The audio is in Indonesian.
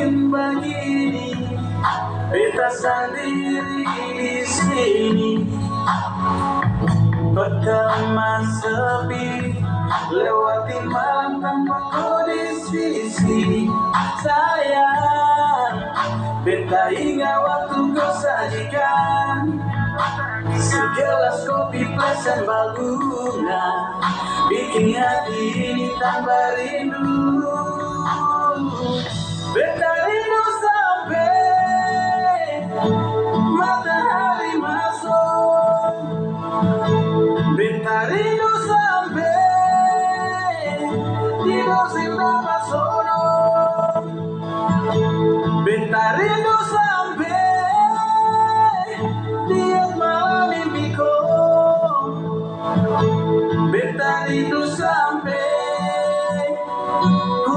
mungkin begini, beta sendiri di sini. Pertama sepi, lewati malam tanpa kau di sisi. Sayang, beta ingat waktu kau sajikan segelas kopi plus dan bunga, bikin hati ini tambah rindu. Beta rindu sampai matahari masuk. Beta rindu sampai tidur sinta pasono. Beta rindu sampai